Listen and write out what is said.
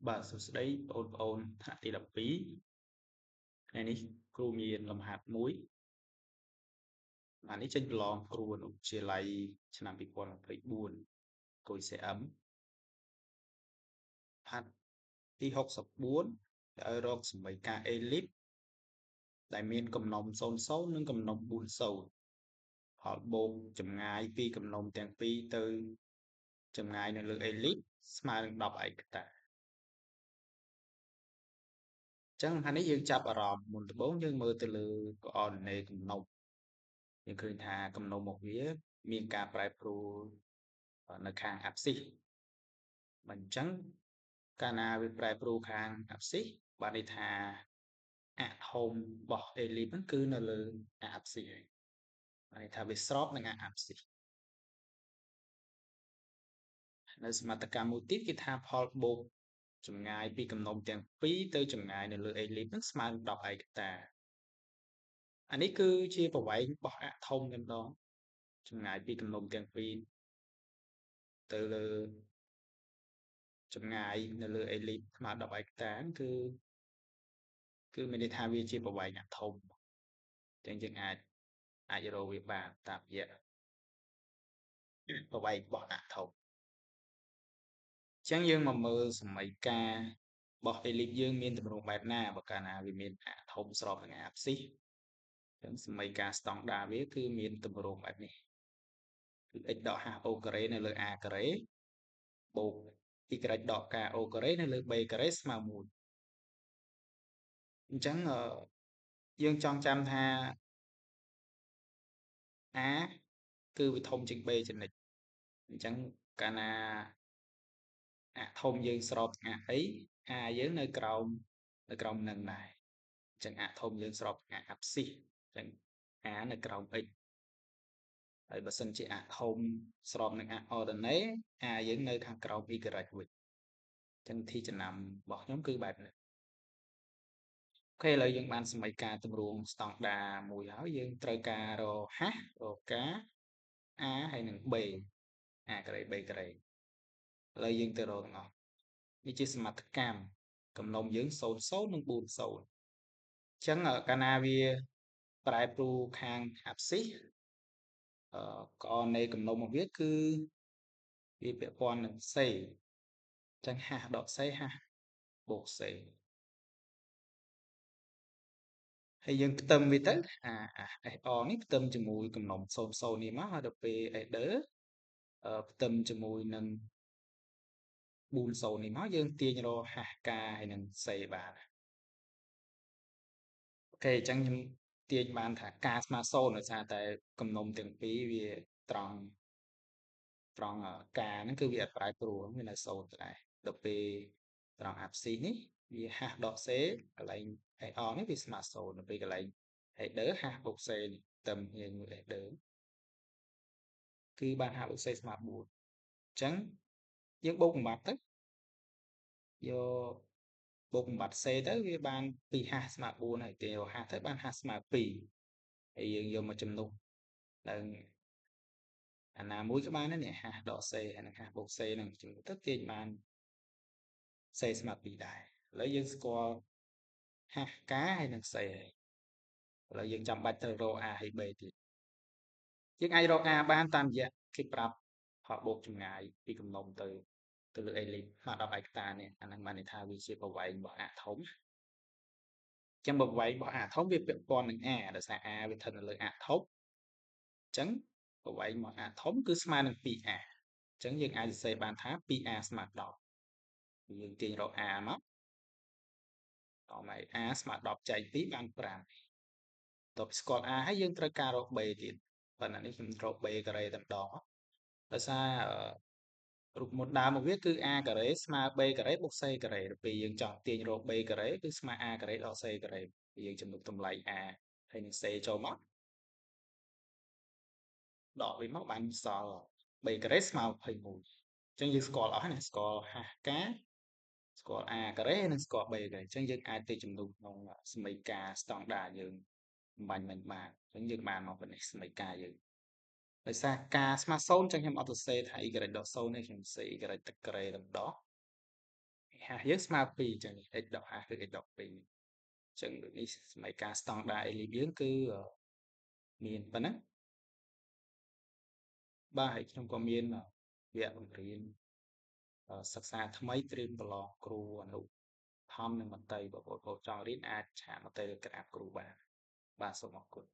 បាទសួស្តីបងប្អូនថ្នាក់ទី12ថ្ងៃនេះគ្រូមានលំហាត់មួយអានេះចេញប្រឡងគ្រូអនុវិទ្យាល័យឆ្នាំ2024គួយ CM ហាត់ទី64ឲ្យរកសមីការ elip ដែលមានកំណុំ00និងកំណុំ40ផលបូកចម្ងាយពីកំណុំទាំងពីរទៅចម្ងាយនៅលើ elip ស្មើនឹង10ឯកតាអញ្ចឹងហាត់នេះយើងចាប់អារម្មណ៍មុនដំបូងយើងមើលទៅលើ coordinate កំណុំយើងឃើញថាកំណុំរបស់វាមានការប្រែប្រួលនៅខាងអាប់ស៊ីសមិនអញ្ចឹងកាលណាវាប្រែប្រួលខាងអាប់ស៊ីសបានន័យថាអាថូមរបស់ elip ហ្នឹងគឺនៅលើអាប់ស៊ីសហើយបានន័យថាវាស្របនឹងអាប់ស៊ីសនៅសមត្ថកម្មមួយទៀតគេថាផលបូកចម្ងាយពីកំណុំទាំងពីរទៅចម្ងាយនៅលើ elip ហ្នឹងស្មើនឹង10ឯកតាអានេះគឺជាប្រវែងរបស់អាថូមតែម្ដងចម្ងាយពីកំណុំទាំងពីរទៅលើចម្ងាយនៅលើ elip ស្មើ10ឯកតាគឺមានន័យថាវាជាប្រវែងអាថូមអញ្ចឹងយើងអាចរកវាបានតាមរយៈប្រវែងរបស់អាថូមអញ្ចឹងយើងមកមើលសមីការរបស់ elip យើងមានទម្រង់បែបណាបើកាលណាវាមានអាថូមស្របនឹងអាប់ស៊ីសអញ្ចឹងសមីការស្តង់ដាវាគឺមានទម្រង់បែបនេះគឺ x ដក -o ការ៉េនៅលើ a ការ៉េបូក y ដក k o ការ៉េនៅលើ b ការ៉េស្មើ1អញ្ចឹងយើងចង់ចាំថា a គឺវាធំជាង b ចំណិចអញ្ចឹងកាលណាអាធំយើងស្របអាអីអាយើងនៅក្រោមនឹងដែរអញ្ចឹងអាធំយើងស្របអាអាប់ស៊ីសអញ្ចឹងអានៅក្រោម x ហើយបើសិនជាអាធំស្របនឹងអា ordinate អាយើងនៅខាងក្រោម y វិញអញ្ចឹងទីចំណាំរបស់ខ្ញុំគឺបែបនេះអូខេឥឡូវយើងបានសមីការទម្រង់ស្តង់ដាមួយហើយយើងត្រូវការរក h រក k a ហើយនឹង b a ការ៉េ b ការ៉េឥឡូវយើងទៅរកទាំងអស់នេះជាសមត្ថកម្មកំណុំយើង00និង40អញ្ចឹងកាលណាវាប្រែប្រួលខាងអាប់ស៊ីសកនៃកំណុំរបស់វាគឺវាពាក់ព័ន្ធនឹងសេអញ្ចឹង h ដកសេ h បូកសេហើយយើងផ្ទឹមវាទៅអា SR នេះផ្ទឹមជាមួយកំណុំ00នេះមកហើយដល់ពេល header ផ្ទឹមជាមួយនឹង40នេះមកយើងទាញរក HK ហើយនឹង C បានអូខេអញ្ចឹងខ្ញុំទាញបានថាការស្មើ0ដោយសារតែកំណុំទាំងពីរវាត្រង់ការហ្នឹងគឺវាអត់ប្រែប្រួលវានៅ0ទៅដែរដល់ពេលត្រង់អាប់ស៊ីសនេះវា h ដក c កន្លែង AR នេះវាស្មើ0ដល់ពេលកន្លែង header h បូក c នេះផ្ទឹមគ្នាជាមួយ header គឺបាន h បូក c ស្មើ4អញ្ចឹងយើងបូកបំបត្តិទៅយកបូកបំបត្តិ c ទៅវាបាន2h ស្មើ4ហើយទាញរក h ទៅបាន h ស្មើ2ហើយយើងយកមកជំនួសឡើងអាណាមួយក៏បានដែរនេះ h ដក c ហើយនឹង h បូក c នឹងជំនួសទៅទាញបាន c ស្មើ2ដែរឥឡូវយើងស្គាល់ h k ហើយនឹង c ហើយឥឡូវយើងចាំបាច់ត្រូវរក a ហើយ b ទៀតយើងអាចរក a បានតាមរយៈគេប្រាប់ផលបូកចម្ងាយពីកំណុំទៅលើ elip មក10ឯកតានេះអាហ្នឹងបានន័យថាវាជាប្រវែងរបស់អាធំចឹងប្រវែងរបស់អាធំវាពាក់ព័ន្ធនឹង a ដោយសារ a វាស្ថិតនៅលើអាធំអញ្ចឹងប្រវែងរបស់អាធំគឺស្មើនឹង 2a អញ្ចឹងយើងអាចសរសេរបានថា 2a ស្មើ10យើងទាញរក a មកតមក a ស្មើ10ចែក2បាន5តបស្គាល់ a ហើយយើងត្រូវការរក b ទៀតប៉ុន្តែនេះខ្ញុំរក b ការ៉េតែម្ដងដោយសាររូបមន្តដើមរបស់វាគឺ a ការ៉េស្មើ b ការ៉េបូក c ការ៉េដល់ពេលយើងចង់ទាញរក b ការ៉េគឺស្មើ a ការ៉េដក c ការ៉េយើងចំណុចតម្លៃ a ហើយនឹង c ចូលមកដកវាមកបានសល់ b ការ៉េស្មើ21អញ្ចឹងយើងស្គាល់អស់ហើយណាស្គាល់ h k ស្គាល់ a ការ៉េនិងស្គាល់ b ការ៉េអញ្ចឹងយើងអាចទៅជំនួសក្នុងសមីការស្តង់ដាយើងបាញ់មិនបានអញ្ចឹងយើងបានមកប៉ុណ្ណេះសមីការយើងដោយសារការស្មើ0អញ្ចឹងខ្ញុំអត់សរសេរថា y ដក0នេះខ្ញុំសរសេរ y ទឹកការ៉េតែម្ដង ហាស់យើងស្មើ2អញ្ចឹង x ដកហាស់គឺ x ដក2អញ្ចឹងដូចនេះសមីការស្តង់ដារ Elif យើងគឺមានប៉ុណ្ណឹងបាទហើយខ្ញុំក៏មានវគ្គបង្រៀនសិក្សាថ្មីត្រៀមប្រឡងគ្រូអនុធម្មនិងមត្តេយ្យបើបងប្អូនចង់រៀនអាចឆាកមតិលើក្រាបគ្រូបានបាទសូមអរគុណ